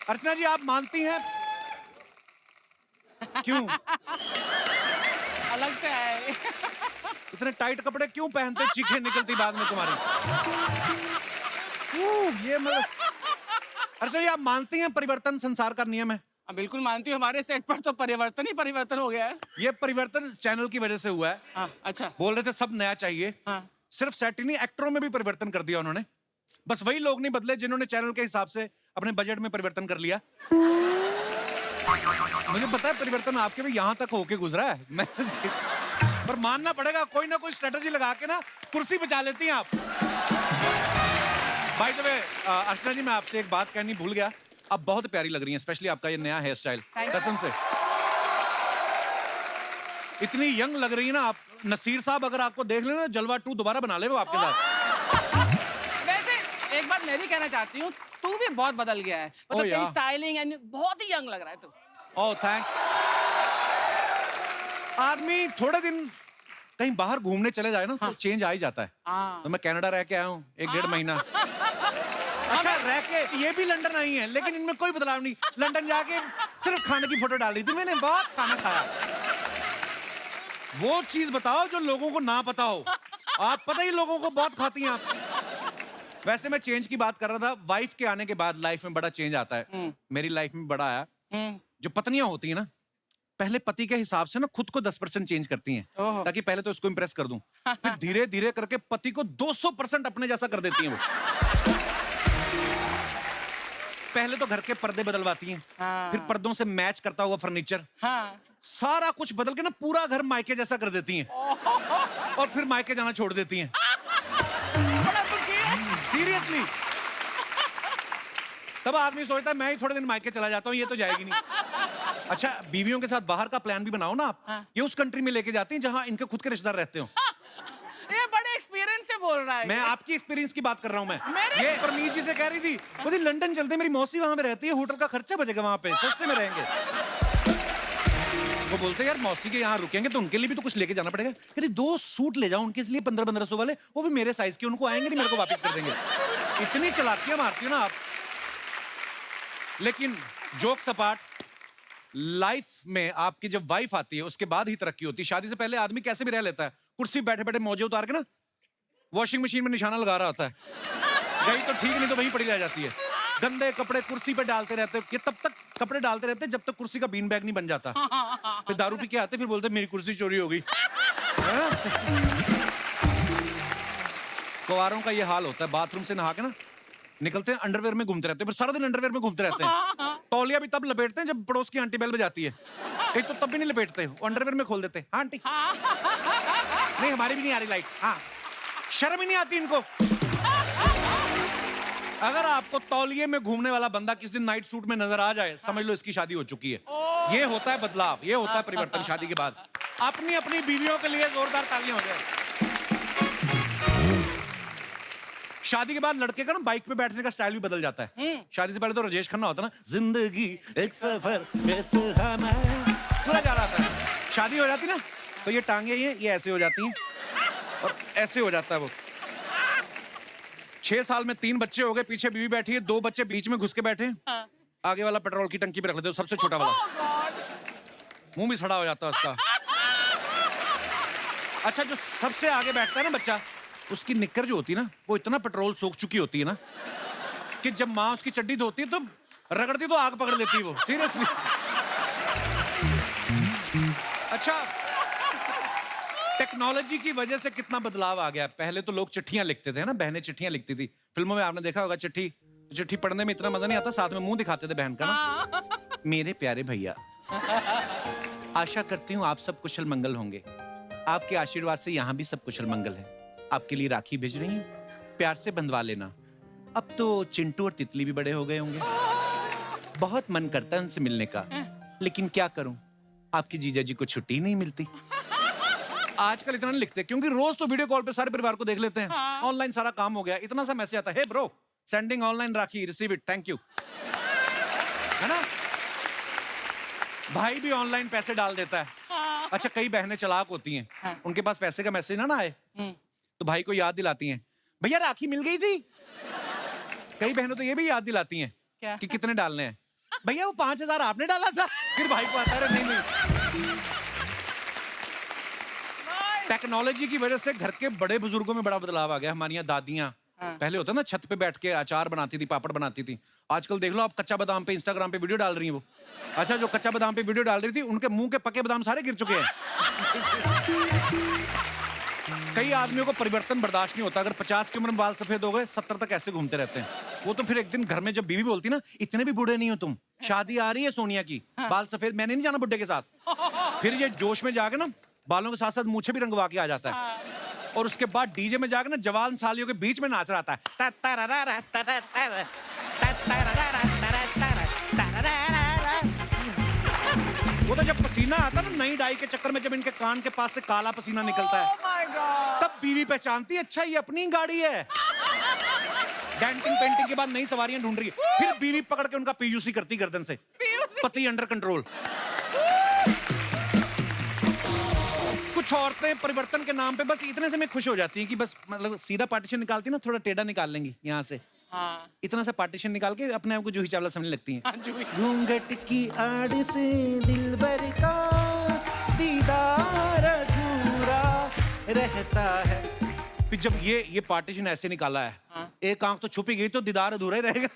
अर्चना जी आप मानती हैं? क्यों? अलग से आए। इतने टाइट कपड़े क्यों पहनते, चीखें निकलती बाद में तुम्हारी? ये मतलब अर्चना जी आप मानती हैं परिवर्तन संसार का नियम है? बिल्कुल मानती हूँ, हमारे सेट पर तो परिवर्तन ही परिवर्तन हो गया है। ये परिवर्तन चैनल की वजह से हुआ है। हाँ, अच्छा। बोल रहे थे सब नया चाहिए। हाँ। सिर्फ सेट ही नहीं, एक्टरों में भी परिवर्तन कर दिया उन्होंने। बस वही लोग नहीं बदले जिन्होंने चैनल के हिसाब से अपने बजट में परिवर्तन कर लिया। मुझे पता है परिवर्तन आपके भी यहां तक होके गुजरा है। मैं पर मानना पड़ेगा, कोई ना कोई स्ट्रेटजी लगा के ना कुर्सी बचा लेती हैं आप। बाय द वे अर्चना जी मैं आपसे एक बात कहनी भूल गया, आप बहुत प्यारी लग रही हैं, स्पेशली आपका ये नया हेयर स्टाइल, कसम से इतनी यंग लग रही है ना आप। नसीर साहब अगर आपको देख लेना जलवा 2 दोबारा बना ले वो आपके साथ। वैसे एक बात मैं भी कहना चाहती हूँ, तू भी बहुत बदल गया है। मतलब तेरी स्टाइलिंग एंड बहुत ही यंग लग रहा है तू। ओह थैंक्स। आदमी थोड़े दिन कहीं बाहर घूमने चले जाए ना तो चेंज आ ही जाता है। तो मैं कनाडा रह के आया हूँ 1-1.5 महीना। अच्छा रह के ये भी लंदन आई है लेकिन इनमें कोई बदलाव नहीं। लंदन जाके सिर्फ खाने की फोटो डाली थी मैंने, बहुत खाना खाया। वो चीज बताओ जो लोगों को ना पता हो। आप पता ही लोगों को बहुत खाती हैं आप। वैसे मैं चेंज की बात कर रहा था, वाइफ के आने के बाद लाइफ में बड़ा चेंज आता है। मेरी लाइफ में बड़ा आया। जो पत्नियां होती है ना, पहले पति के हिसाब से ना खुद को 10% चेंज करती हैं ताकि पहले तो उसको इंप्रेस कर दूं, फिर धीरे धीरे करके पति को 200% अपने जैसा कर देती हैं वो। पहले तो घर के पर्दे बदलवाती हैं, फिर पर्दों से मैच करता हुआ फर्नीचर, सारा कुछ बदल के ना पूरा घर मायके जैसा कर देती हैं और फिर मायके जाना छोड़ देती हैं। सीरियसली तब आदमी सोचता है मैं ही थोड़े दिन मायके चला जाता हूँ, ये तो जाएगी नहीं। अच्छा बीवियों के साथ बाहर का प्लान भी बनाओ ना आप। ये उस कंट्री में लेके जाती हैं जहां इनके खुद के रिश्तेदार रहते हो। ये बड़े एक्सपीरियंस से बोल रहा है। मैं आपकी एक्सपीरियंस की बात कर रहा हूं मैं। ये परमीत जी से कह रही थी, बोली लंदन चलते, मेरी मौसी वहां पे रहती है, होटल का खर्चा बचेगा वहां पे, सस्ते में रहेंगे। वो बोलते यार मौसी के यहाँ रुकेंगे तो उनके लिए भी तो कुछ लेके जाना पड़ेगा। कहती 2 सूट ले जाओ उनके लिए 1500-1500 वाले, वो भी मेरे साइज के, उनको आएंगे नहीं मेरे को वापस कर देंगे। इतनी चालाकियां मारती हो ना आप। लेकिन जोक सपाट, लाइफ में आपकी जब वाइफ आती है उसके बाद ही तरक्की होती है। शादी से पहले आदमी कैसे भी रह लेता है, कुर्सी बैठे बैठे मोजे उतार के ना वॉशिंग मशीन में निशाना लगा रहा होता है, गई तो ठीक नहीं तो वहीं पड़ी रह जाती है। गंदे कपड़े कुर्सी पे डालते रहते हो, ये तब तक कपड़े डालते रहते जब तक कुर्सी का बीन बैग नहीं बन जाता। फिर दारू पी के आते, फिर बोलते मेरी कुर्सी चोरी हो गई। कुंवारों का ये हाल होता है, बाथरूम से नहा के ना निकलते हैं अंडरवेयर में घूमते रहते हैं, फिर सारा दिन अंडरवेयर में घूमते रहते हैं। तौलिया भी तब लपेटते हैं जब पड़ोस की आंटी बेल बजाती है, कहीं तो तब भी नहीं लपेटते, अंडरवेयर में खोल देते। हाँ आंटी नहीं हमारी भी नहीं आ रही लाइट। हाँ शर्म ही नहीं आती इनको। अगर आपको तौलिए में घूमने वाला बंदा किस दिन नाइट सूट में नजर आ जाए, समझ लो इसकी शादी हो चुकी है। ये होता है बदलाव, ये होता है परिवर्तन शादी के बाद। अपनी अपनी बीवियों के लिए जोरदार तालियां हो जाए। शादी के बाद लड़के का ना बाइक पे बैठने का स्टाइल भी बदल जाता है। शादी से पहले तो राजेश खन्ना होता ना, जिंदगी एक सफर में सुहाना पूरा जा रहा था। शादी हो जाती ना तो ये टांगे ये ऐसे हो जाती हैं और ऐसे हो जाता है वो। 6 साल में 3 बच्चे हो गए, पीछे बीवी बैठी है, 2 बच्चे बीच में घुस के बैठे। आगे वाला पेट्रोल की टंकी पे रख लेते हो, सबसे छोटा वाला, मुंह भी सड़ा हो जाता है उसका। अच्छा जो सबसे आगे बैठता है ना बच्चा, उसकी निक्कर जो होती है ना वो इतना पेट्रोल सोख चुकी होती है ना कि जब माँ उसकी चड्डी धोती है तो रगड़ती तो आग पकड़ लेती है वो, सीरियसली। अच्छा टेक्नोलॉजी की वजह से कितना बदलाव आ गया। पहले तो लोग चिट्ठियां लिखते थे ना, बहनें चिट्ठियां लिखती थी। फिल्मों में आपने देखा होगा चिट्ठी पढ़ने में इतना मजा नहीं आता, साथ में मुंह दिखाते थे बहन का ना। मेरे प्यारे भैया, आशा करती हूँ आप सब कुशल मंगल होंगे। आपके आशीर्वाद से यहाँ भी सब कुशल मंगल है। आपके लिए राखी भेज रही हूँ, प्यार से बंधवा लेना। अब तो चिंटू और तितली भी बड़े हो गए होंगे, बहुत मन करता है उनसे मिलने का, लेकिन क्या करूं, आपकी जीजा जी को छुट्टी नहीं मिलती। आजकल इतना नहीं लिखते क्योंकि रोज तो वीडियो कॉल पे सारे परिवार को देख लेते हैं। ऑनलाइन सारा काम हो गया, इतना सा मैसेज आता है, hey bro sending online Rakhi, receive it, thank you, है ना। भाई भी ऑनलाइन पैसे डाल देता है। अच्छा कई बहनें चालाक होती हैं, उनके पास पैसे का मैसेज ना आए तो भाई को याद दिलाती हैं, भैया राखी मिल गई थी। कई बहनों तो ये भी याद दिलाती हैं कि कितने डालने हैं। भैया वो 5,000 आपने डाला था। फिर भाई को आता है, नहीं नहीं। टेक्नोलॉजी की वजह से घर के बड़े बुजुर्गों में बड़ा बदलाव आ गया। हमारी यहाँ दादियाँ पहले होता ना छत पे बैठ के अचार बनाती थी, पापड़ बनाती थी। आजकल देख लो आप, कच्चा बादाम पे इंस्टाग्राम पे वीडियो डाल रही हैं वो। अच्छा, जो कच्चा बादाम पे वीडियो डाल रही थी, उनके मुंह के पके बादाम सारे गिर चुके हैं। कई आदमियों को परिवर्तन बर्दाश्त नहीं होता। अगर 50 की उम्र में बाल सफेद हो गए, 70 तक ऐसे घूमते रहते हैं वो। तो फिर एक दिन घर में जब बीवी बोलती ना, इतने भी बूढ़े नहीं हो तुम, शादी आ रही है सोनिया की, बाल सफेद, मैंने नहीं जाना बुड्ढे के साथ। फिर ये जोश में जाके ना बालों के साथ साथ मूछे भी रंगवा के आ जाता है। और उसके बाद डीजे में जाकर ना जवान सालियों के बीच में नाच रहा था। वो तो जब पसीना आता ना नई डाई के चक्कर में, जब इनके कान के पास से काला पसीना निकलता है, Oh my God! तब बीवी पहचानती है, अच्छा ये अपनी गाड़ी है। डेंटिंग पेंटिंग के बाद नई सवारियां ढूंढ रही है। फिर बीवी पकड़ के उनका पीयूसी करती गर्दन से, PUC? पति अंडर कंट्रोल। कुछ औरतें परिवर्तन के नाम पे बस इतने से में खुश हो जाती हैं कि बस मतलब सीधा पार्टीशन निकालती ना, थोड़ा टेढ़ा निकाल लेंगी यहाँ से। हाँ, इतना सा पार्टीशन निकाल के अपने आप को जूही चावला समझने लगती हैं। हाँ, जूही। घूंघट की आड़ से दिलबर का दीदार अधूरा रहता है। फिर जब ये पार्टीशन ऐसे निकाला है, एक आंख तो छुपी गई तो दीदार अधूरा ही रहेगा।